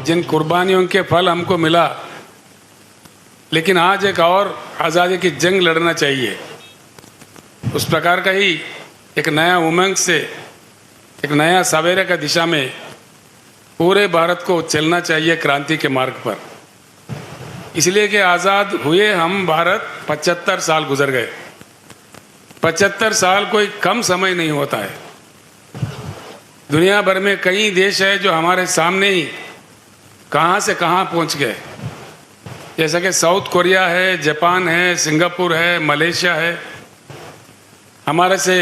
जिन कुर्बानियों के फल हमको मिला, लेकिन आज एक और आज़ादी की जंग लड़ना चाहिए। उस प्रकार का ही एक नया उमंग से, एक नया सवेरे का दिशा में पूरे भारत को चलना चाहिए क्रांति के मार्ग पर। इसलिए कि आज़ाद हुए हम भारत 75 साल गुजर गए। 75 साल कोई कम समय नहीं होता है। दुनिया भर में कई देश है जो हमारे सामने ही कहाँ से कहाँ पहुँच गए। जैसा कि साउथ कोरिया है, जापान है, सिंगापुर है, मलेशिया है। हमारे से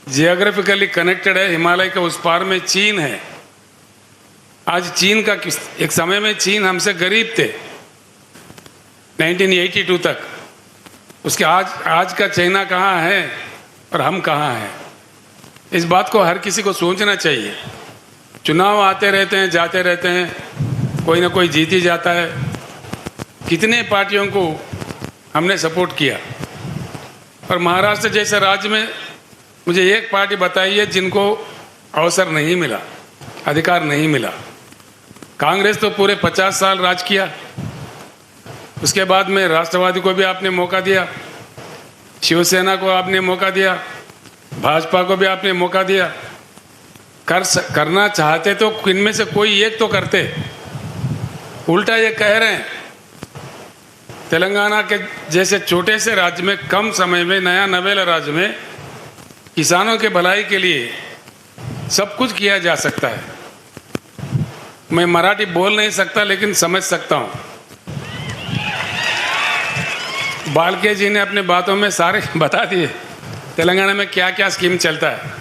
जियोग्राफिकली कनेक्टेड है, हिमालय के उस पार में चीन है। आज चीन का एक समय में चीन हमसे गरीब थे 1982 तक। उसके आज का चाइना कहाँ है और हम कहाँ हैं। इस बात को हर किसी को सोचना चाहिए। चुनाव आते रहते हैं, जाते रहते हैं, कोई ना कोई जीत ही जाता है। कितने पार्टियों को हमने सपोर्ट किया, और महाराष्ट्र जैसे राज्य में मुझे एक पार्टी बताइए जिनको अवसर नहीं मिला, अधिकार नहीं मिला। कांग्रेस तो पूरे 50 साल राज किया। उसके बाद में राष्ट्रवादी को भी आपने मौका दिया, शिवसेना को आपने मौका दिया, भाजपा को भी आपने मौका दिया। करना चाहते तो इनमें से कोई एक तो करते। उल्टा ये कह रहे हैं तेलंगाना के जैसे छोटे से राज्य में कम समय में, नया नवेला राज्य में किसानों के भलाई के लिए सब कुछ किया जा सकता है। मैं मराठी बोल नहीं सकता लेकिन समझ सकता हूँ। बालके जी ने अपने बातों में सारे बता दिए तेलंगाना में क्या क्या स्कीम चलता है।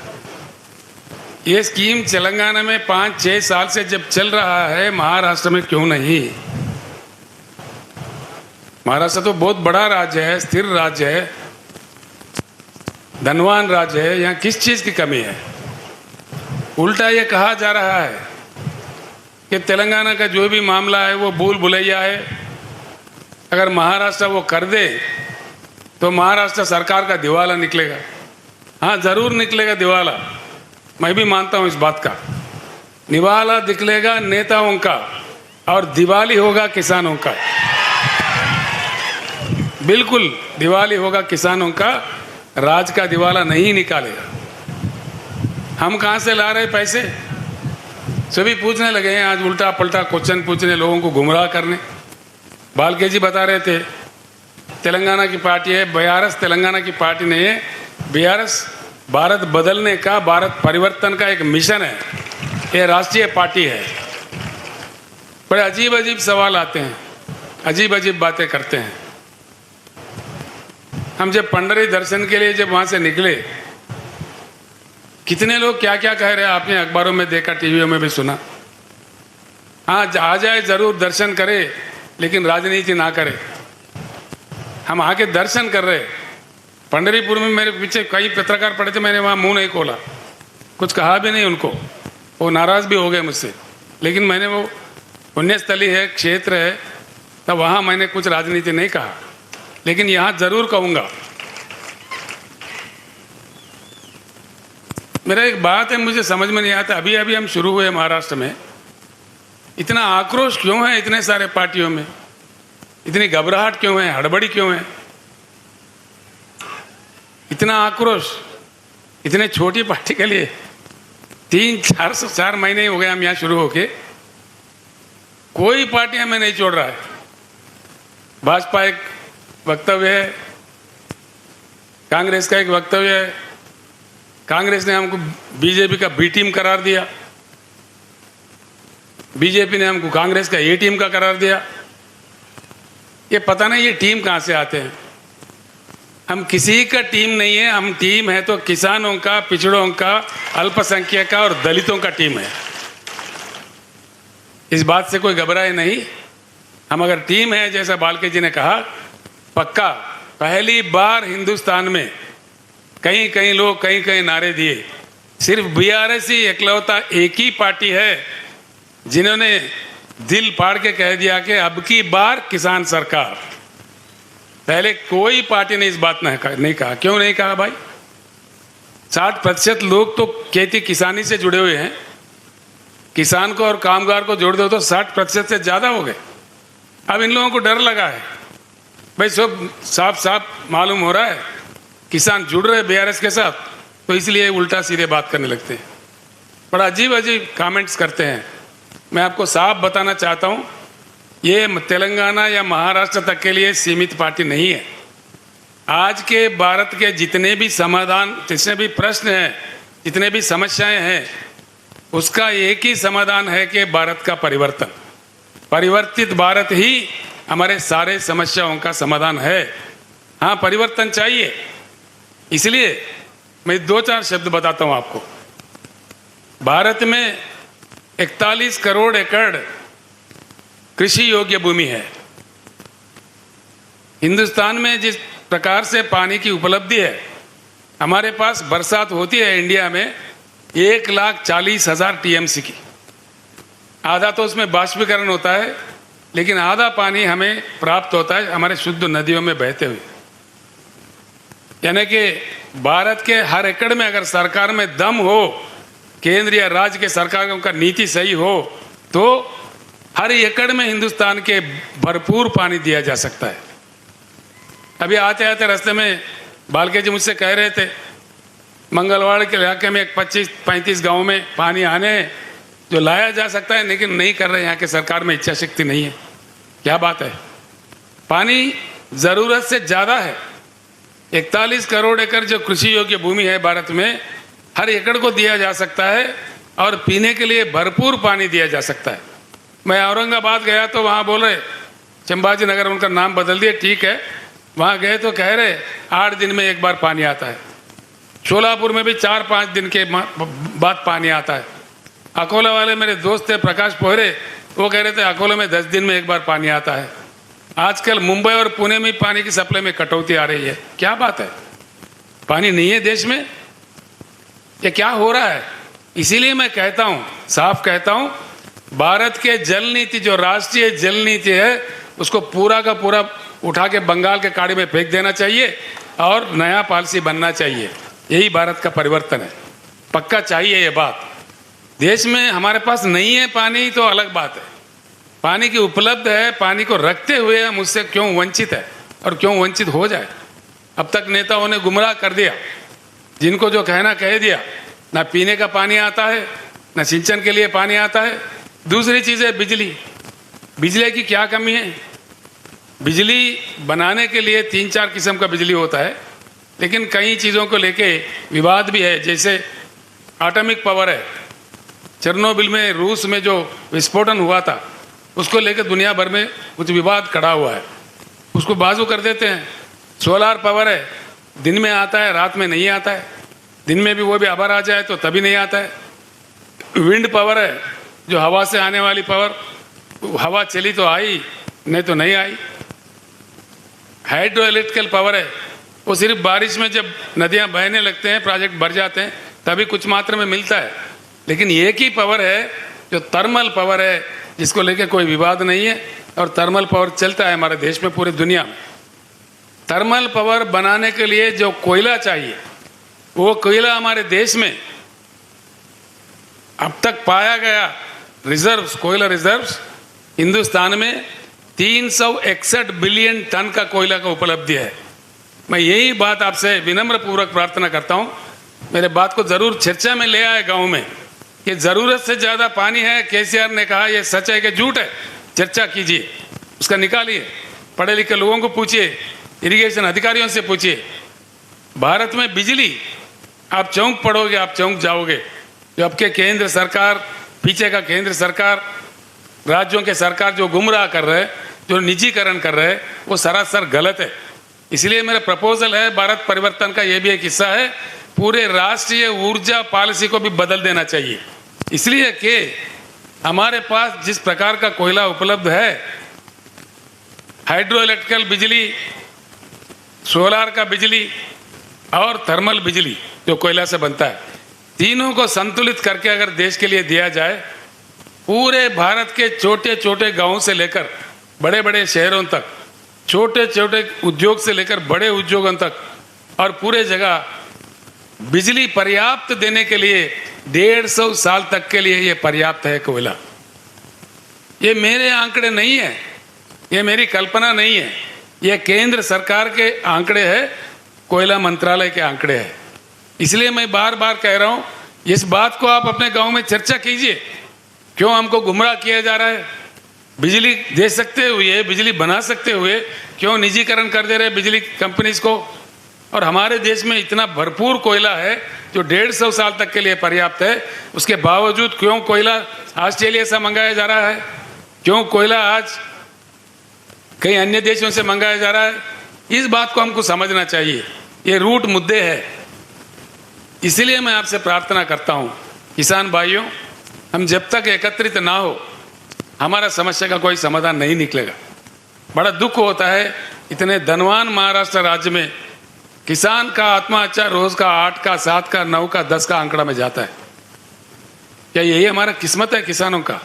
ये स्कीम तेलंगाना में 5-6 साल से जब चल रहा है, महाराष्ट्र में क्यों नहीं? महाराष्ट्र तो बहुत बड़ा राज्य है, स्थिर राज्य है, धनवान राज्य है। यहाँ किस चीज़ की कमी है? उल्टा ये कहा जा रहा है कि तेलंगाना का जो भी मामला है वो भूल भुलैया है। अगर महाराष्ट्र वो कर दे तो महाराष्ट्र सरकार का दिवाला निकलेगा। हाँ, ज़रूर निकलेगा दिवाला, मैं भी मानता हूँ इस बात का। निवाला निकलेगा नेताओं का और दिवाली होगा किसानों का। बिल्कुल दिवाली होगा किसानों का, राज का दिवाला नहीं निकालेगा। हम कहाँ से ला रहे पैसे? सभी पूछने लगे हैं आज, उल्टा पलटा क्वेश्चन पूछने, लोगों को गुमराह करने। बालके जी बता रहे थे तेलंगाना की पार्टी है, बीआरएस तेलंगाना की पार्टी नहीं है। बीआरएस भारत बदलने का, भारत परिवर्तन का एक मिशन है। ये राष्ट्रीय पार्टी है। बड़े अजीब अजीब सवाल आते हैं, अजीब अजीब बातें करते हैं। हम जब पंडरी दर्शन के लिए जब वहाँ से निकले, कितने लोग क्या क्या कह रहे हैं, आपने अखबारों में देखा, टीवियों में भी सुना। हाँ, आ जाए ज़रूर, दर्शन करे, लेकिन राजनीति ना करे। हम आके दर्शन कर रहे। पंढरीपुर में मेरे पीछे कई पत्रकार पड़े थे, मैंने वहाँ मुंह नहीं खोला, कुछ कहा भी नहीं उनको। वो नाराज़ भी हो गए मुझसे, लेकिन मैंने वो पुण्यस्थली है, क्षेत्र है, तब वहाँ मैंने कुछ राजनीति नहीं कहा। लेकिन यहाँ ज़रूर कहूँगा, मेरा एक बात है, मुझे समझ में नहीं आता। अभी अभी हम शुरू हुए महाराष्ट्र में, इतना आक्रोश क्यों है इतने सारे पार्टियों में? इतनी घबराहट क्यों है? हड़बड़ी क्यों है? इतना आक्रोश इतने छोटी पार्टी के लिए? 3-4 महीने ही हो गए हम यहाँ शुरू होके, कोई पार्टी हमें नहीं छोड़ रहा है। भाजपा एक वक्तव्य है, कांग्रेस का एक वक्तव्य है। कांग्रेस ने हमको बीजेपी का बी टीम करार दिया, बीजेपी ने हमको कांग्रेस का ए टीम का करार दिया। ये पता नहीं ये टीम कहाँ से आते हैं। हम किसी का टीम नहीं है, हम टीम है तो किसानों का, पिछड़ों का, अल्पसंख्यक का और दलितों का टीम है। इस बात से कोई घबराए नहीं। हम अगर टीम है, जैसा बालके जी ने कहा, पक्का पहली बार हिंदुस्तान में कई कई लोग कई कई नारे दिए। सिर्फ बीआरएस ही इकलौता एक ही पार्टी है जिन्होंने दिल फाड़ के कह दिया कि अब की बार किसान सरकार। पहले कोई पार्टी ने इस बात नहीं कहा। क्यों नहीं कहा भाई? 60% लोग तो खेती किसानी से जुड़े हुए हैं। किसान को और कामगार को जोड़ दो तो 60% से ज़्यादा हो गए। अब इन लोगों को डर लगा है, भाई सब साफ साफ मालूम हो रहा है किसान जुड़ रहे बीआरएस के साथ, तो इसलिए उल्टा सीधे बात करने लगते हैं, बड़ा अजीब अजीब कमेंट्स करते हैं। मैं आपको साफ बताना चाहता हूँ, ये तेलंगाना या महाराष्ट्र तक के लिए सीमित पार्टी नहीं है। आज के भारत के जितने भी समाधान, जितने भी प्रश्न हैं, जितने भी समस्याएं हैं, उसका एक ही समाधान है कि भारत का परिवर्तन, परिवर्तित भारत ही हमारे सारे समस्याओं का समाधान है। हाँ, परिवर्तन चाहिए, इसलिए मैं 2-4 शब्द बताता हूँ आपको। भारत में 41 करोड़ एकड़ कृषि योग्य भूमि है। हिंदुस्तान में जिस प्रकार से पानी की उपलब्धि है, हमारे पास बरसात होती है इंडिया में 1,40,000 टीएमसी की। आधा तो उसमें बाष्पीकरण होता है, लेकिन आधा पानी हमें प्राप्त होता है हमारे शुद्ध नदियों में बहते हुए। यानी कि भारत के हर एकड़ में अगर सरकार में दम हो, केंद्र या राज्य के सरकारों का नीति सही हो, तो हर एकड़ में हिंदुस्तान के भरपूर पानी दिया जा सकता है। अभी आते आते रास्ते में बालके जी मुझसे कह रहे थे, मंगलवाड़ के इलाके में 25-35 गाँव में पानी आने जो लाया जा सकता है, लेकिन नहीं कर रहे, यहाँ के सरकार में इच्छा शक्ति नहीं है। क्या बात है, पानी ज़रूरत से ज़्यादा है। 41 करोड़ एकड़ जो कृषि योग्य भूमि है भारत में, हर एकड़ को दिया जा सकता है और पीने के लिए भरपूर पानी दिया जा सकता है। मैं औरंगाबाद गया तो वहाँ बोल रहे, चंबाजी नगर उनका नाम बदल दिए, ठीक है, वहाँ गए तो कह रहे 8 दिन में एक बार पानी आता है। शोलापुर में भी 4-5 दिन के बाद पानी आता है। अकोला वाले मेरे दोस्त थे प्रकाश पोहरे, वो कह रहे थे अकोला में 10 दिन में एक बार पानी आता है। आजकल मुंबई और पुणे में पानी की सप्लाई में कटौती आ रही है। क्या बात है, पानी नहीं है देश में, ये क्या हो रहा है? इसीलिए मैं कहता हूँ, साफ कहता हूँ, भारत के जल नीति जो राष्ट्रीय जल नीति है, उसको पूरा का पूरा उठा के बंगाल के खाड़ी में फेंक देना चाहिए और नया पॉलिसी बनना चाहिए। यही भारत का परिवर्तन है, पक्का चाहिए ये बात। देश में हमारे पास नहीं है पानी तो अलग बात है, पानी की उपलब्ध है, पानी को रखते हुए हम उससे क्यों वंचित है और क्यों वंचित हो जाए। अब तक नेताओं ने गुमराह कर दिया, जिनको जो कहना कह दिया। ना पीने का पानी आता है, ना सिंचन के लिए पानी आता है। दूसरी चीज़ है बिजली। बिजली की क्या कमी है? बिजली बनाने के लिए 3-4 किस्म का बिजली होता है, लेकिन कई चीज़ों को लेके विवाद भी है। जैसे एटॉमिक पावर है, चेरनोबिल में रूस में जो विस्फोटन हुआ था, उसको लेकर दुनिया भर में कुछ विवाद खड़ा हुआ है, उसको बाजू कर देते हैं। सोलार पावर है, दिन में आता है, रात में नहीं आता है। दिन में भी वो भी आभर आ जाए तो तभी नहीं आता है। विंड पावर है, जो हवा से आने वाली पावर, हवा चली तो आई, नहीं तो नहीं आई। हाइड्रो इलेक्ट्रिकल पावर है, वो सिर्फ बारिश में जब नदियां बहने लगते हैं, प्रोजेक्ट भर जाते हैं, तभी कुछ मात्रा में मिलता है। लेकिन एक ही पावर है जो थर्मल पावर है, जिसको लेके कोई विवाद नहीं है, और थर्मल पावर चलता है हमारे देश में, पूरे दुनिया में। थर्मल पावर बनाने के लिए जो कोयला चाहिए, वो कोयला हमारे देश में अब तक पाया गया रिजर्व्स, कोयला रिजर्व्स हिंदुस्तान में 361 बिलियन टन का कोयला का उपलब्धि है। मैं यही बात आपसे विनम्र पूर्वक प्रार्थना करता हूँ, मेरे बात को जरूर चर्चा में ले आए गांव में, कि जरूरत से ज्यादा पानी है। केसीआर ने कहा ये सच है कि झूठ है, चर्चा कीजिए, उसका निकालिए, पढ़े लिखे लोगों को पूछिए, इरिगेशन अधिकारियों से पूछिए। भारत में बिजली, आप चौंक पड़ोगे, आप चौंक जाओगे। जो आपके केंद्र सरकार, पीछे का केंद्र सरकार, राज्यों के सरकार जो गुमराह कर रहे हैं, जो निजीकरण कर रहे हैं, वो सरासर गलत है। इसलिए मेरा प्रपोजल है, भारत परिवर्तन का ये भी एक हिस्सा है, पूरे राष्ट्रीय ऊर्जा पॉलिसी को भी बदल देना चाहिए। इसलिए कि हमारे पास जिस प्रकार का कोयला उपलब्ध है, हाइड्रो इलेक्ट्रिकल बिजली, सोलार का बिजली और थर्मल बिजली जो कोयला से बनता है, तीनों को संतुलित करके अगर देश के लिए दिया जाए, पूरे भारत के छोटे छोटे गांवों से लेकर बड़े बड़े शहरों तक, छोटे छोटे उद्योग से लेकर बड़े उद्योगों तक, और पूरे जगह बिजली पर्याप्त देने के लिए 150 साल तक के लिए ये पर्याप्त है कोयला। ये मेरे आंकड़े नहीं है, ये मेरी कल्पना नहीं है, ये केंद्र सरकार के आंकड़े हैं, कोयला मंत्रालय के आंकड़े हैं। इसलिए मैं बार बार कह रहा हूं, इस बात को आप अपने गांव में चर्चा कीजिए। क्यों हमको गुमराह किया जा रहा है? बिजली दे सकते हुए, बिजली बना सकते हुए क्यों निजीकरण कर दे रहे बिजली कंपनीज को? और हमारे देश में इतना भरपूर कोयला है जो 150 साल तक के लिए पर्याप्त है, उसके बावजूद क्यों कोयला ऑस्ट्रेलिया से मंगाया जा रहा है? क्यों कोयला आज कई अन्य देशों से मंगाया जा रहा है? इस बात को हमको समझना चाहिए। ये रूट मुद्दे हैं। इसीलिए मैं आपसे प्रार्थना करता हूं, किसान भाइयों, हम जब तक एकत्रित ना हो हमारा समस्या का कोई समाधान नहीं निकलेगा। बड़ा दुख होता है, इतने धनवान महाराष्ट्र राज्य में किसान का आत्महत्या रोज का 8 का 7 का 9 का 10 का आंकड़ा में जाता है। क्या यही हमारा किस्मत है किसानों का?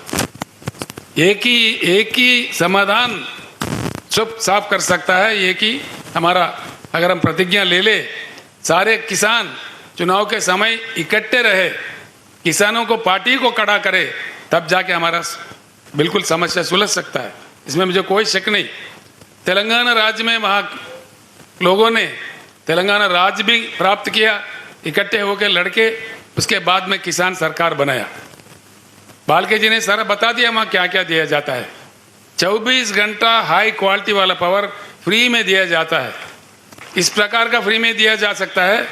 एक ही समाधान चुप साफ कर सकता है। एक ही हमारा, अगर हम प्रतिज्ञा ले सारे किसान चुनाव के समय इकट्ठे रहे, किसानों को पार्टी को खड़ा करे, तब जाके हमारा बिल्कुल समस्या सुलझ सकता है। इसमें मुझे कोई शक नहीं। तेलंगाना राज्य में वहाँ लोगों ने तेलंगाना राज्य भी प्राप्त किया, इकट्ठे होकर लड़के, उसके बाद में किसान सरकार बनाया। बालके जी ने सारा बता दिया वहाँ क्या क्या दिया जाता है। 24 घंटा हाई क्वालिटी वाला पावर फ्री में दिया जाता है। इस प्रकार का फ्री में दिया जा सकता है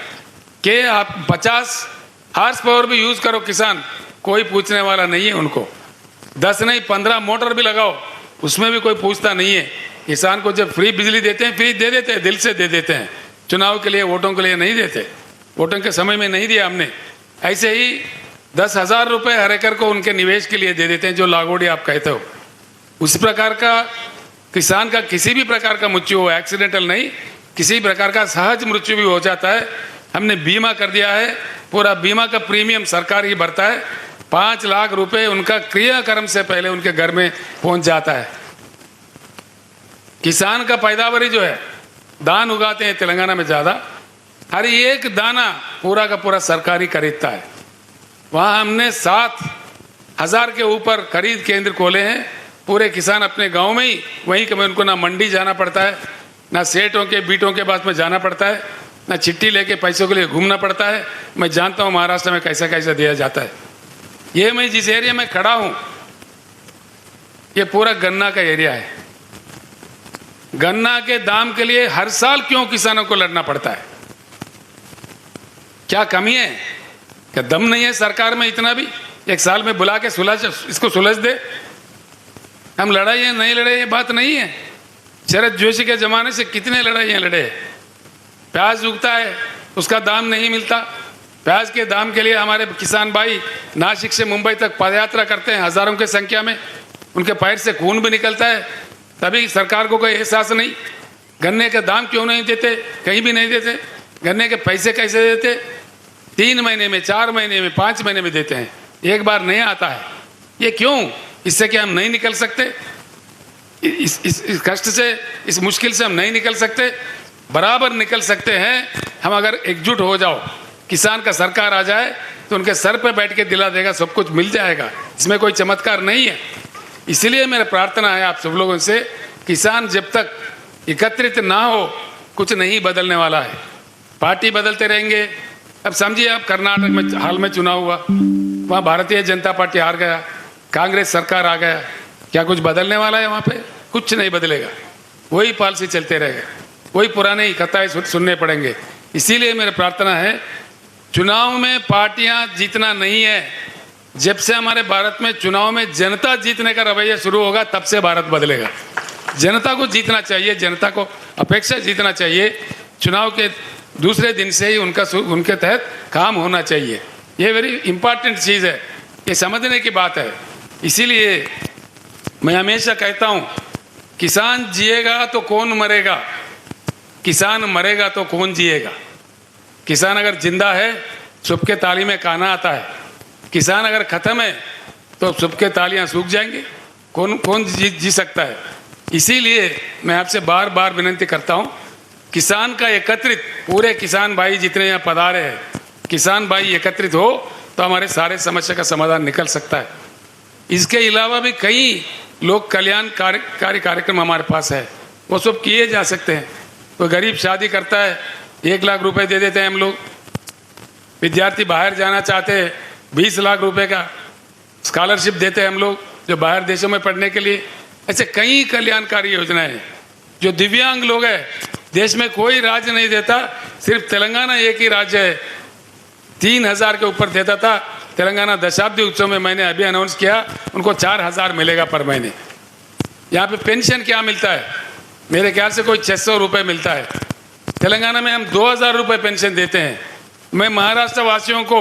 कि आप 50 हार्स पावर भी यूज करो किसान, कोई पूछने वाला नहीं है उनको। 10 नहीं 15 मोटर भी लगाओ, उसमें भी कोई पूछता नहीं है। किसान को जब फ्री बिजली देते हैं, फ्री दे देते हैं, दिल से दे देते हैं। चुनाव के लिए, वोटों के लिए नहीं देते। वोटों के समय में नहीं दिया हमने। ऐसे ही 10,000 रुपये हर एकड़ को उनके निवेश के लिए दे देते हैं, जो लागोड़ी आप कहते हो। उस प्रकार का किसान का किसी भी प्रकार का मृत्यु हो, एक्सीडेंटल नहीं, किसी प्रकार का सहज मृत्यु भी हो जाता है, हमने बीमा कर दिया है। पूरा बीमा का प्रीमियम सरकार ही भरता है। 5 लाख रुपए उनका क्रियाक्रम से पहले उनके घर में पहुंच जाता है। किसान का पैदावारी जो है, धान उगाते हैं तेलंगाना में ज़्यादा, हर एक दाना पूरा का पूरा सरकारी खरीदता है। वहाँ हमने 7,000 के ऊपर खरीद केंद्र खोले हैं। पूरे किसान अपने गांव में ही, वहीं कभी उनको ना मंडी जाना पड़ता है, ना सेठों के बीटों के पास में जाना पड़ता है, ना चिट्ठी लेके पैसों के लिए घूमना पड़ता है। मैं जानता हूँ महाराष्ट्र में कैसा कैसा दिया जाता है। ये मैं जिस एरिया में खड़ा हूँ, ये पूरा गन्ना का एरिया है। गन्ना के दाम के लिए हर साल क्यों किसानों को लड़ना पड़ता है? क्या कमी है? क्या दम नहीं है सरकार में इतना भी? एक साल में बुला के इसको सुलझ दे। हम लड़ाई है नहीं लड़े, ये बात नहीं है। शरद जोशी के जमाने से कितने लड़ाइयाँ लड़े। प्याज उगता है, उसका दाम नहीं मिलता। प्याज के दाम के लिए हमारे किसान भाई नासिक से मुंबई तक पदयात्रा करते हैं, हजारों की संख्या में। उनके पैर से खून भी निकलता है, तभी सरकार को कोई एहसास नहीं। गन्ने का दाम क्यों नहीं देते? कहीं भी नहीं देते। गन्ने के पैसे कैसे देते? 3 महीने में, 4 महीने में, 5 महीने में देते हैं, एक बार नहीं आता है। ये क्यों? इससे क्या हम नहीं निकल सकते? इस कष्ट से, इस मुश्किल से हम नहीं निकल सकते? बराबर निकल सकते हैं हम, अगर एकजुट हो जाओ। किसान का सरकार आ जाए तो उनके सर पे बैठ के दिला देगा, सब कुछ मिल जाएगा। इसमें कोई चमत्कार नहीं है। इसलिए मेरा प्रार्थना है आप सब लोगों से, किसान जब तक एकत्रित ना हो कुछ नहीं बदलने वाला है। पार्टी बदलते रहेंगे। अब समझिए, आप कर्नाटक में हाल में चुनाव हुआ, वहाँ भारतीय जनता पार्टी हार गया, कांग्रेस सरकार आ गया। क्या कुछ बदलने वाला है वहाँ पे? कुछ नहीं बदलेगा। वही पॉलिसी चलते रहेगा, वही पुराने ही कथाएं सुनने पड़ेंगे। इसीलिए मेरी प्रार्थना है, चुनाव में पार्टियां जीतना नहीं है। जब से हमारे भारत में चुनाव में जनता जीतने का रवैया शुरू होगा, तब से भारत बदलेगा। जनता को जीतना चाहिए, जनता को अपेक्षा जीतना चाहिए। चुनाव के दूसरे दिन से ही उनके तहत काम होना चाहिए। ये वेरी इंपॉर्टेंट चीज़ है, ये समझने की बात है। इसीलिए मैं हमेशा कहता हूँ, किसान जिएगा तो कौन मरेगा, किसान मरेगा तो कौन जिएगा। किसान अगर जिंदा है, सुबह के ताली में खाना आता है। किसान अगर खत्म है तो सुबह के तालियां सूख जाएंगे। कौन जी सकता है? इसीलिए मैं आपसे बार बार विनती करता हूं, किसान का एकत्रित, पूरे किसान भाई जितने यहाँ पधारे हैं, किसान भाई एकत्रित हो तो हमारे सारे समस्या का समाधान निकल सकता है। इसके अलावा भी कई लोक कल्याणकारी कार्यक्रम हमारे पास है, वो सब किए जा सकते हैं। कोई गरीब शादी करता है, 1 लाख रुपए दे देते हैं हम लोग। विद्यार्थी बाहर जाना चाहते हैं, 20 लाख रुपए का स्कॉलरशिप देते हैं हम लोग, जो बाहर देशों में पढ़ने के लिए। ऐसे कई कल्याणकारी योजनाएं हैं। जो दिव्यांग लोग हैं, देश में कोई राज्य नहीं देता, सिर्फ तेलंगाना एक ही राज्य है 3000 के ऊपर देता था। तेलंगाना दशाब्दी उत्सव में मैंने अभी अनाउंस किया, उनको 4000 मिलेगा पर महीने। यहाँ पे पेंशन क्या मिलता है, मेरे ख्याल से कोई 600 रुपये मिलता है। तेलंगाना में हम 2000 रुपये पेंशन देते हैं। मैं महाराष्ट्र वासियों को,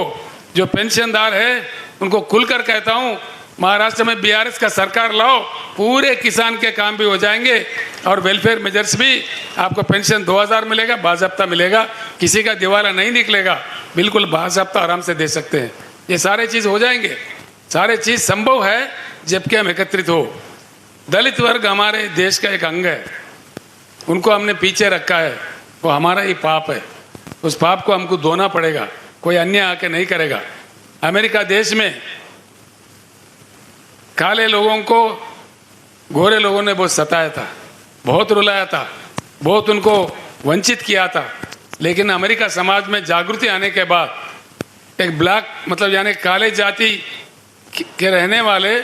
जो पेंशनदार है, उनको खुलकर कहता हूँ, महाराष्ट्र में बीआरएस का सरकार लाओ, पूरे किसान के काम भी हो जाएंगे और वेलफेयर मेजर्स भी, आपको पेंशन 2000 मिलेगा, बाज़ाब्ता मिलेगा, किसी का दिवाला नहीं निकलेगा, बिल्कुल बाज़ाब्ता आराम से दे सकते हैं। ये सारे चीज़ हो जाएंगे, सारे चीज़ संभव है जबकि हम एकत्रित हो। दलित वर्ग हमारे देश का एक अंग है, उनको हमने पीछे रखा है, वो हमारा ही पाप है। उस पाप को हमको धोना पड़ेगा, कोई अन्य आके नहीं करेगा। अमेरिका देश में काले लोगों को गोरे लोगों ने बहुत सताया था, बहुत रुलाया था, बहुत उनको वंचित किया था। लेकिन अमेरिका समाज में जागृति आने के बाद एक ब्लैक, मतलब यानी काले जाति के रहने वाले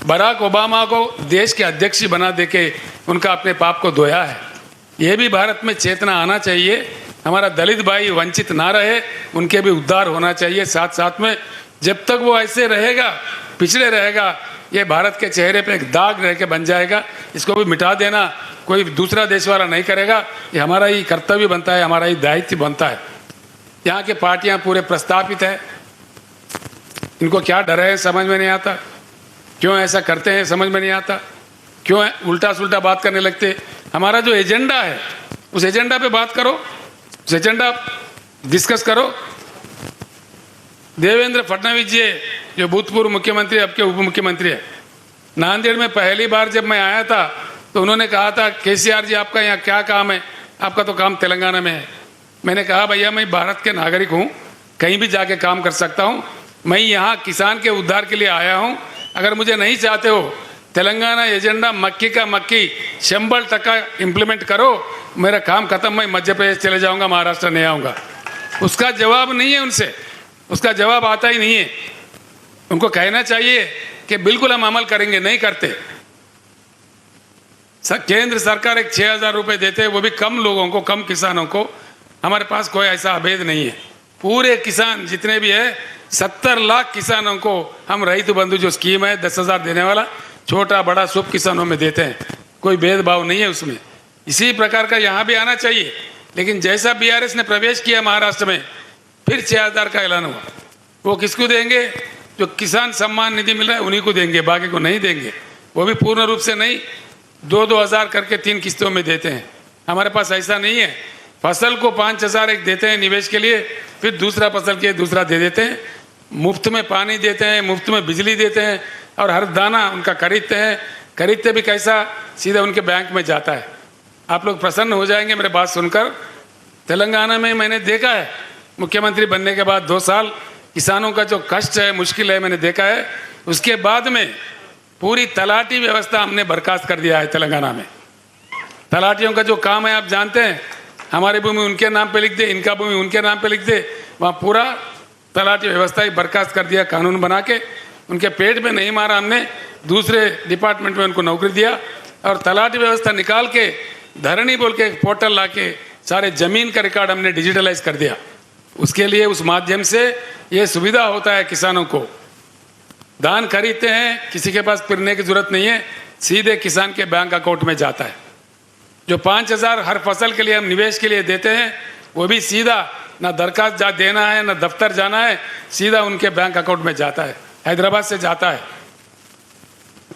बराक ओबामा को देश के अध्यक्ष बना देके उनका अपने पाप को धोया है। ये भी भारत में चेतना आना चाहिए। हमारा दलित भाई वंचित ना रहे, उनके भी उद्धार होना चाहिए साथ साथ में। जब तक वो ऐसे रहेगा, पिछड़े रहेगा, ये भारत के चेहरे पे एक दाग रह के बन जाएगा। इसको भी मिटा देना कोई दूसरा देश वाला नहीं करेगा, ये हमारा ही कर्तव्य बनता है, हमारा ही दायित्व बनता है। यहाँ के पार्टियाँ पूरे प्रस्तापित है, इनको क्या डर है समझ में नहीं आता, क्यों ऐसा करते हैं समझ में नहीं आता, क्यों उल्टा सुल्टा बात करने लगते। हमारा जो एजेंडा है उस एजेंडा पे बात करो, उस एजेंडा डिस्कस करो। देवेंद्र फडणवीस जी, जो भूतपूर्व मुख्यमंत्री, अब के उप मुख्यमंत्री है, नांदेड़ में पहली बार जब मैं आया था तो उन्होंने कहा था, केसीआर जी आपका यहाँ क्या काम है, आपका तो काम तेलंगाना में है। मैंने कहा भैया मैं भारत के नागरिक हूँ, कहीं भी जाके काम कर सकता हूँ, मैं यहाँ किसान के उद्धार के लिए आया हूँ। अगर मुझे नहीं चाहते हो, तेलंगाना एजेंडा मक्की का मक्की 100% इम्प्लीमेंट करो, मेरा काम खत्म, मैं मध्य प्रदेश चले जाऊँगा, महाराष्ट्र नहीं आऊँगा। उसका जवाब नहीं है उनसे, उसका जवाब आता ही नहीं है। उनको कहना चाहिए कि बिल्कुल हम अमल करेंगे, नहीं करते। केंद्र सरकार एक 6000 रुपये देते हैं, वो भी कम लोगों को, कम किसानों को। हमारे पास कोई ऐसा अभेद नहीं है। पूरे किसान जितने भी है, 70 लाख किसानों को हम रईत बंधु जो स्कीम है 10,000 देने वाला, छोटा बड़ा सब किसानों में देते हैं, कोई भेदभाव नहीं है उसमें। इसी प्रकार का यहाँ भी आना चाहिए। लेकिन जैसा बीआरएस ने प्रवेश किया महाराष्ट्र में, फिर 6000 का ऐलान हुआ। वो किसको देंगे? जो किसान सम्मान निधि मिल रहा है उन्हीं को देंगे, बाकी को नहीं देंगे। वो भी पूर्ण रूप से नहीं, 2-2 हज़ार करके 3 किस्तों में देते हैं। हमारे पास ऐसा नहीं है। फसल को 5,000 एक देते हैं निवेश के लिए, फिर दूसरा फसल के दूसरा दे देते हैं। मुफ्त में पानी देते हैं, मुफ्त में बिजली देते हैं, और हर दाना उनका खरीदते हैं। खरीदते भी कैसा, सीधा उनके बैंक में जाता है। आप लोग प्रसन्न हो जाएंगे मेरे बात सुनकर। तेलंगाना में मैंने देखा है, मुख्यमंत्री बनने के बाद 2 साल किसानों का जो कष्ट है, मुश्किल है, मैंने देखा है। उसके बाद में पूरी तलाटी व्यवस्था हमने बर्खास्त कर दिया है तेलंगाना में। तलाटियों का जो काम है आप जानते हैं, हमारी भूमि उनके नाम पे लिख दे, इनका भूमि उनके नाम पे लिख दे, वहाँ पूरा तलाटी व्यवस्था ही बर्खास्त कर दिया कानून बना के। उनके पेट में नहीं मारा हमने, दूसरे डिपार्टमेंट में उनको नौकरी दिया, और तलाटी व्यवस्था निकाल के धरणी बोल के एक पोर्टल ला के सारे जमीन का रिकॉर्ड हमने डिजिटलाइज कर दिया। उसके लिए उस माध्यम से ये सुविधा होता है, किसानों को धान खरीदते हैं, किसी के पास फिरने की जरूरत नहीं है, सीधे किसान के बैंक अकाउंट में जाता है। जो 5,000 हर फसल के लिए हम निवेश के लिए देते हैं, वो भी सीधा, ना दरखास्त देना है, ना दफ्तर जाना है, सीधा उनके बैंक अकाउंट में जाता है, हैदराबाद से जाता है।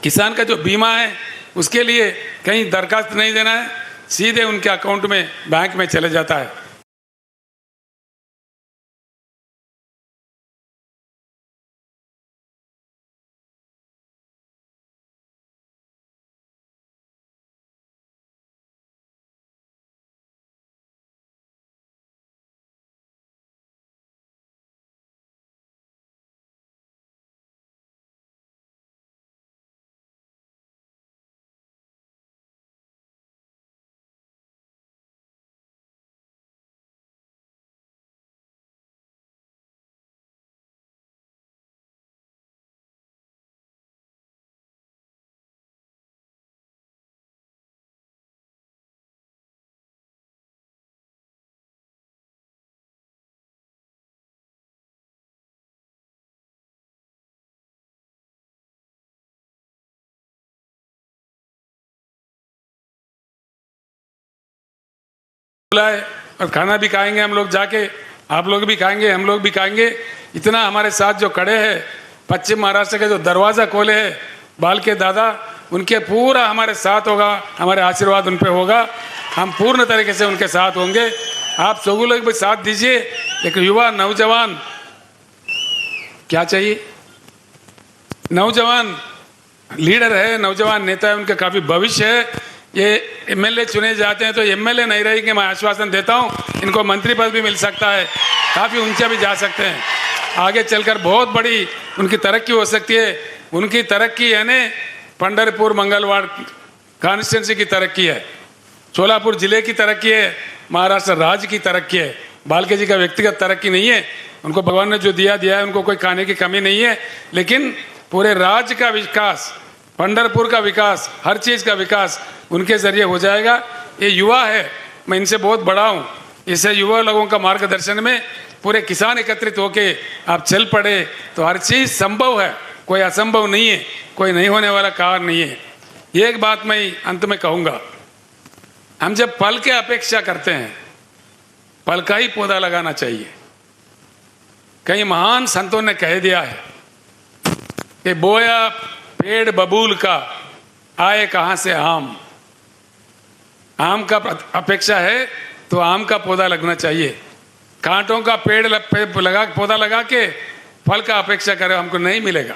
किसान का जो बीमा है उसके लिए कहीं दरखास्त नहीं देना है, सीधे उनके अकाउंट में बैंक में चले जाता है। बुलाए और खाना भी खाएंगे हम लोग जाके, आप लोग भी खाएंगे, हम लोग भी खाएंगे। इतना हमारे साथ जो खड़े हैं, पश्चिम महाराष्ट्र के जो दरवाज़ा खोले है बाल के दादा, उनके पूरा हमारे साथ होगा, हमारे आशीर्वाद उन पे होगा, हम पूर्ण तरीके से उनके साथ होंगे। आप सब लोग भी साथ दीजिए। एक युवा नौजवान क्या चाहिए, नौजवान लीडर है, नौजवान नेता है, उनका काफ़ी भविष्य है। ये एमएलए चुने जाते हैं तो एमएलए नहीं रहेंगे, मैं आश्वासन देता हूँ, इनको मंत्री पद भी मिल सकता है, काफ़ी ऊंचा भी जा सकते हैं, आगे चलकर बहुत बड़ी उनकी तरक्की हो सकती है। उनकी तरक्की यानी पंढरपुर मंगलवार कॉन्स्टिट्यूंसी की तरक्की है, सोलापुर जिले की तरक्की है, महाराष्ट्र राज्य की तरक्की है। बालके जी का व्यक्तिगत तरक्की नहीं है, उनको भगवान ने जो दिया है, उनको कोई खाने की कमी नहीं है, लेकिन पूरे राज्य का विकास, पंढरपुर का विकास, हर चीज़ का विकास उनके जरिए हो जाएगा। ये युवा है, मैं इनसे बहुत बड़ा हूँ, इससे युवा लोगों का मार्गदर्शन में पूरे किसान एकत्रित होके आप चल पड़े तो हर चीज़ संभव है, कोई असंभव नहीं है, कोई नहीं होने वाला कार्य नहीं है। एक बात मैं अंत में कहूँगा, हम जब फल की अपेक्षा करते हैं, फल का ही पौधा लगाना चाहिए। कई महान संतों ने कह दिया है कि बोया पेड़ बबूल का, आए कहाँ से आम। आम का अपेक्षा है तो आम का पौधा लगना चाहिए। कांटों का पेड़ लगा, पौधा लगा के फल का अपेक्षा करें, हमको नहीं मिलेगा।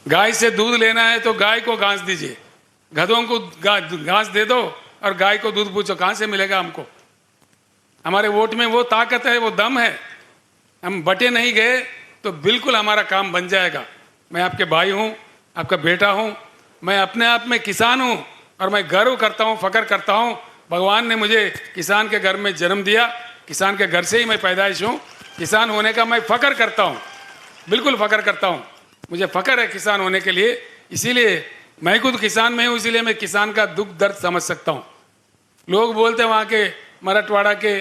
गाय से दूध लेना है तो गाय को घास दीजिए, गधों को घास दे दो और गाय को दूध पूछो, कहाँ से मिलेगा हमको। हमारे वोट में वो ताकत है, वो दम है। हम बटे नहीं गए तो बिल्कुल हमारा काम बन जाएगा। मैं आपके भाई हूँ, आपका बेटा हूँ, मैं अपने आप में किसान हूँ और मैं गर्व करता हूँ, फख्र करता हूँ। भगवान ने मुझे किसान के घर में जन्म दिया, किसान के घर से ही मैं पैदाइश हूँ, किसान होने का मैं फख्र करता हूँ, बिल्कुल फख्र करता हूँ। मुझे फख्र है किसान होने के लिए, इसीलिए मैं खुद किसान में हूँ, इसीलिए मैं किसान का दुख दर्द समझ सकता हूँ। लोग बोलते वहाँ के मराठवाड़ा के,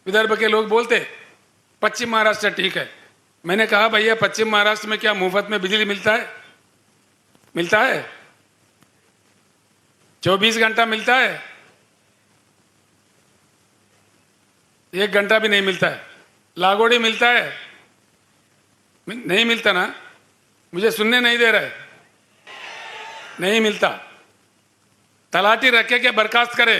विदर्भ के लोग बोलते पश्चिम महाराष्ट्र ठीक है। मैंने कहा भैया पश्चिम महाराष्ट्र में क्या मुफ्त में बिजली मिलता है? मिलता है? 24 घंटा मिलता है? 1 घंटा भी नहीं मिलता है। लागोड़ी मिलता है? नहीं मिलता ना, मुझे सुनने नहीं दे रहे, नहीं मिलता। तलाटी रखे के बर्खास्त करे,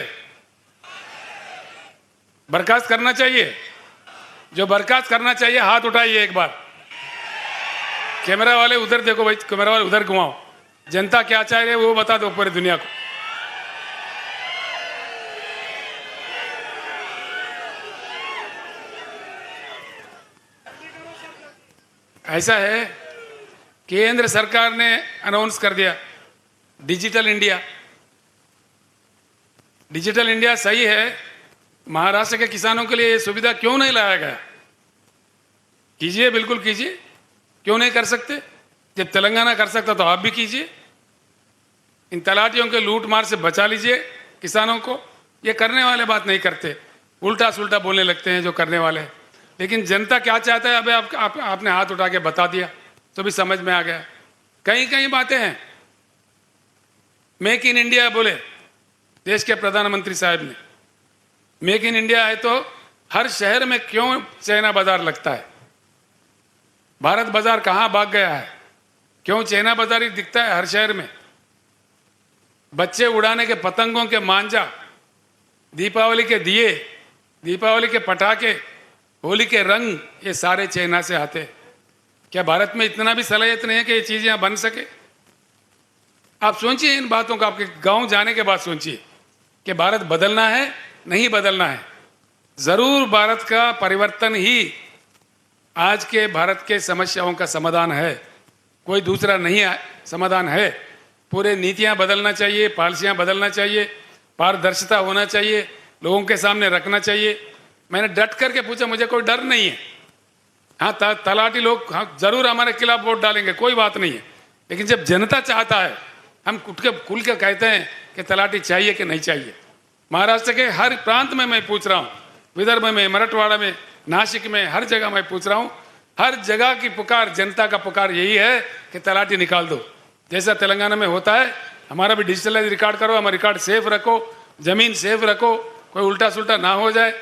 बर्खास्त करना चाहिए। जो बर्खास्त करना चाहिए हाथ उठाइए एक बार। कैमरा वाले उधर देखो भाई, कैमरा वाले उधर घुमाओ, जनता क्या चाह रही है वो बता दो पूरी दुनिया को। ऐसा है, केंद्र सरकार ने अनाउंस कर दिया डिजिटल इंडिया। डिजिटल इंडिया सही है, महाराष्ट्र के किसानों के लिए ये सुविधा क्यों नहीं लाया गया? कीजिए, बिल्कुल कीजिए, क्यों नहीं कर सकते? जब तेलंगाना कर सकता तो आप भी कीजिए। इन तलाटियों के लूट मार से बचा लीजिए किसानों को। ये करने वाले बात नहीं करते, उल्टा सुल्टा बोलने लगते हैं जो करने वाले हैं। लेकिन जनता क्या चाहता है, अबे आपने हाथ उठा के बता दिया तो भी समझ में आ गया। कई कई बातें हैं। मेक इन इंडिया बोले देश के प्रधानमंत्री साहब ने, मेक इन इंडिया है तो हर शहर में क्यों चाइना बाजार लगता है? भारत बाजार कहाँ भाग गया है? क्यों चाइना बाजार ही दिखता है हर शहर में? बच्चे उड़ाने के पतंगों के मांझा, दीपावली के दिए, दीपावली के पटाखे, होली के रंग, ये सारे चाइना से आते। क्या भारत में इतना भी सलाहियत नहीं है कि ये चीज़ यहाँ बन सके? आप सोचिए इन बातों का, आपके गांव जाने के बाद सोचिए कि भारत बदलना है, नहीं बदलना है। जरूर भारत का परिवर्तन ही आज के भारत के समस्याओं का समाधान है, कोई दूसरा नहीं समाधान है। पूरे नीतियां बदलना चाहिए, पॉलिसियां बदलना चाहिए, पारदर्शिता होना चाहिए, लोगों के सामने रखना चाहिए। मैंने डट करके पूछा, मुझे कोई डर नहीं है। हाँ, तलाटी लोग हाँ जरूर हमारे खिलाफ वोट डालेंगे, कोई बात नहीं है, लेकिन जब जनता चाहता है हम खुल के कहते हैं कि तलाटी चाहिए कि नहीं चाहिए। महाराष्ट्र के हर प्रांत में मैं पूछ रहा हूँ, विदर्भ में, मराठवाड़ा में, नासिक में, हर जगह मैं पूछ रहा हूँ। हर जगह की पुकार, जनता का पुकार यही है कि तलाटी निकाल दो। जैसा तेलंगाना में होता है, हमारा भी डिजिटलाइज रिकॉर्ड करो, हमारा रिकॉर्ड सेफ रखो, जमीन सेफ रखो, कोई उल्टा सुल्टा ना हो जाए।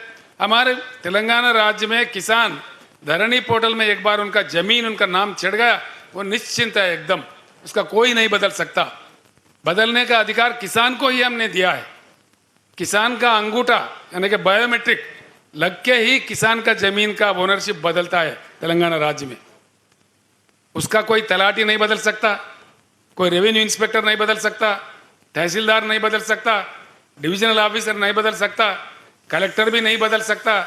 हमारे तेलंगाना राज्य में किसान धरनी पोर्टल में एक बार उनका जमीन, उनका नाम चढ़ गया, वो निश्चिंत है एकदम, उसका कोई नहीं बदल सकता। बदलने का अधिकार किसान को ही हमने दिया है। किसान का अंगूठा यानी कि बायोमेट्रिक लग के ही किसान का जमीन का ओनरशिप बदलता है तेलंगाना राज्य में। उसका कोई तलाटी नहीं बदल सकता, कोई रेवेन्यू इंस्पेक्टर नहीं बदल सकता, तहसीलदार नहीं बदल सकता, डिविजनल ऑफिसर नहीं बदल सकता, कलेक्टर भी नहीं बदल सकता,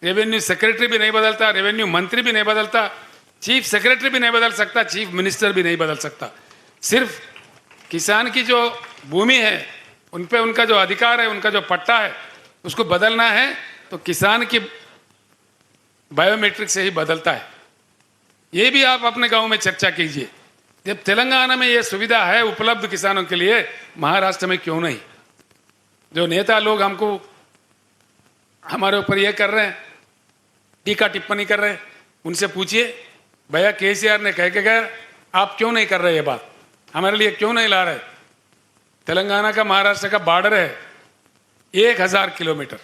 रेवेन्यू सेक्रेटरी भी नहीं बदलता, रेवेन्यू मंत्री भी नहीं बदलता, चीफ सेक्रेटरी भी नहीं बदल सकता, चीफ मिनिस्टर भी नहीं बदल सकता। सिर्फ किसान की जो भूमि है उन पे उनका जो अधिकार है, उनका जो पट्टा है, उसको बदलना है तो किसान की बायोमेट्रिक से ही बदलता है। ये भी आप अपने गांव में चर्चा कीजिए। जब तेलंगाना में ये सुविधा है उपलब्ध किसानों के लिए, महाराष्ट्र में क्यों नहीं? जो नेता लोग हमको हमारे ऊपर ये कर रहे हैं, टीका टिप्पणी कर रहे हैं, उनसे पूछिए भैया केसीआर ने कह के गया, आप क्यों नहीं कर रहे ये बात, हमारे लिए क्यों नहीं ला रहे? तेलंगाना का महाराष्ट्र का बॉर्डर है 1000 किलोमीटर।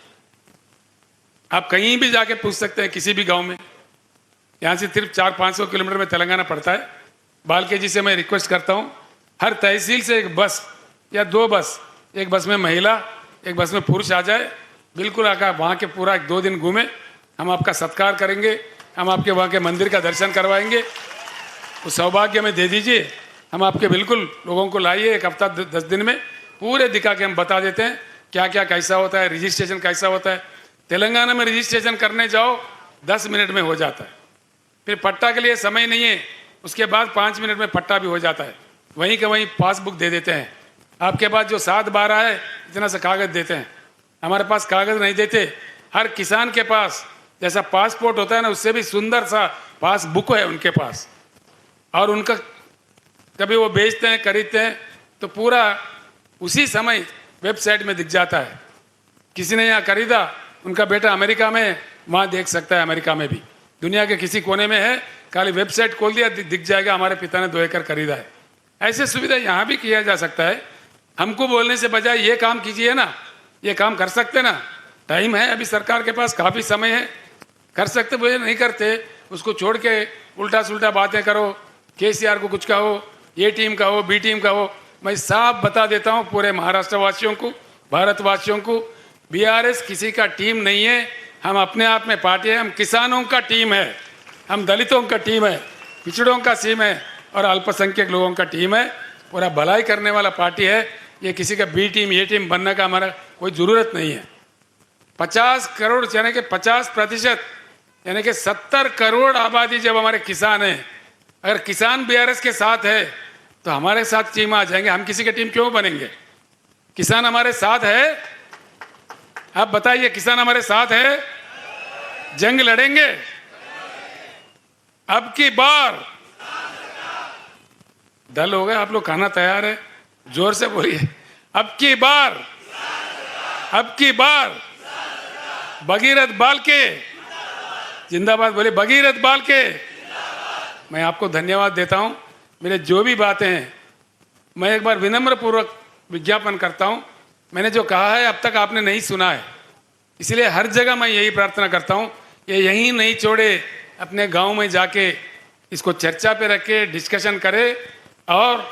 आप कहीं भी जाके पूछ सकते हैं किसी भी गांव में। यहाँ से सिर्फ 400-500 किलोमीटर में तेलंगाना पड़ता है। बालके जी से मैं रिक्वेस्ट करता हूँ, हर तहसील से एक बस या 2 बस, एक बस में महिला, एक बस में पुरुष आ जाए, बिल्कुल आकर वहाँ के पूरा 2 दिन घूमे। हम आपका सत्कार करेंगे, हम आपके वहाँ के मंदिर का दर्शन करवाएंगे। उस सौभाग्य में दे दीजिए, हम आपके बिल्कुल लोगों को लाइए। 1 हफ्ता 10 दिन में पूरे दिखा के हम बता देते हैं क्या क्या कैसा होता है, रजिस्ट्रेशन कैसा होता है। तेलंगाना में रजिस्ट्रेशन करने जाओ 10 मिनट में हो जाता है, फिर पट्टा के लिए समय नहीं है, उसके बाद 5 मिनट में पट्टा भी हो जाता है। वहीं के वहीं पासबुक दे देते हैं। आपके पास जो 7-12 है इतना सा कागज़ देते हैं, हमारे पास कागज़ नहीं देते। हर किसान के पास जैसा पासपोर्ट होता है ना, उससे भी सुंदर सा पासबुक है उनके पास। और उनका कभी वो बेचते हैं, खरीदते हैं तो पूरा उसी समय वेबसाइट में दिख जाता है। किसी ने यहाँ खरीदा, उनका बेटा अमेरिका में, वहाँ देख सकता है। अमेरिका में भी, दुनिया के किसी कोने में है, खाली वेबसाइट खोल दिया दिख जाएगा हमारे पिता ने 2 एकड़ खरीदा है। ऐसे सुविधा यहाँ भी किया जा सकता है। हमको बोलने से बजाय ये काम कीजिए ना, ये काम कर सकते ना, टाइम है अभी सरकार के पास, काफ़ी समय है, कर सकते। वो नहीं करते, उसको छोड़ के उल्टा सुल्टा बातें करो, केसीआर को कुछ कहो, ये टीम का हो, बी टीम का हो। मैं साफ बता देता हूँ पूरे महाराष्ट्र वासियों को, भारतवासियों को, बीआरएस किसी का टीम नहीं है। हम अपने आप में पार्टी है, हम किसानों का टीम है, हम दलितों का टीम है, पिछड़ों का टीम है और अल्पसंख्यक लोगों का टीम है। पूरा भलाई करने वाला पार्टी है। ये किसी का बी टीम, ये टीम बनने का हमारा कोई ज़रूरत नहीं है। 50 करोड़ यानी कि 50% यानी कि 70 करोड़ आबादी जब हमारे किसान हैं, अगर किसान बीआरएस के साथ है तो हमारे साथ टीम आ जाएंगे। हम किसी की टीम क्यों बनेंगे? किसान हमारे साथ है। आप बताइए, किसान हमारे साथ है? जंग लड़ेंगे अब की बार। डल हो गए आप लोग, खाना तैयार है, जोर से बोलिए, अब की बार, अब की बार भगीरथ बालके जिंदाबाद। बोले भगीरथ बालके। मैं आपको धन्यवाद देता हूं। मेरे जो भी बातें हैं, मैं एक बार विनम्र पूर्वक विज्ञापन करता हूं, मैंने जो कहा है अब तक आपने नहीं सुना है, इसलिए हर जगह मैं यही प्रार्थना करता हूं, ये यहीं नहीं छोड़े, अपने गांव में जाके इसको चर्चा पे रखे, डिस्कशन करे, और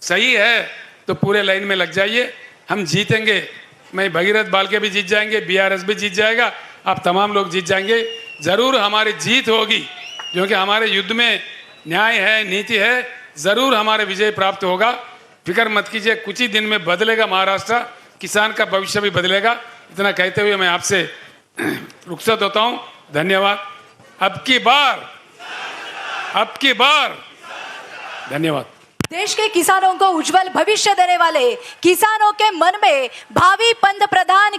सही है तो पूरे लाइन में लग जाइए। हम जीतेंगे। मैं भगीरथ बालके भी जीत जाएंगे, बीआरएस भी जीत जाएगा, आप तमाम लोग जीत जाएंगे। ज़रूर हमारी जीत होगी, क्योंकि हमारे युद्ध में न्याय है, नीति है, ज़रूर हमारे विजय प्राप्त होगा। फिक्र मत कीजिए, कुछ ही दिन में बदलेगा महाराष्ट्र, किसान का भविष्य भी बदलेगा। इतना कहते हुए मैं आपसे रुखसत होता हूँ। धन्यवाद। अब की बार, अब की बार। धन्यवाद। देश के किसानों को उज्जवल भविष्य देने वाले, किसानों के मन में भावी पंत प्रधान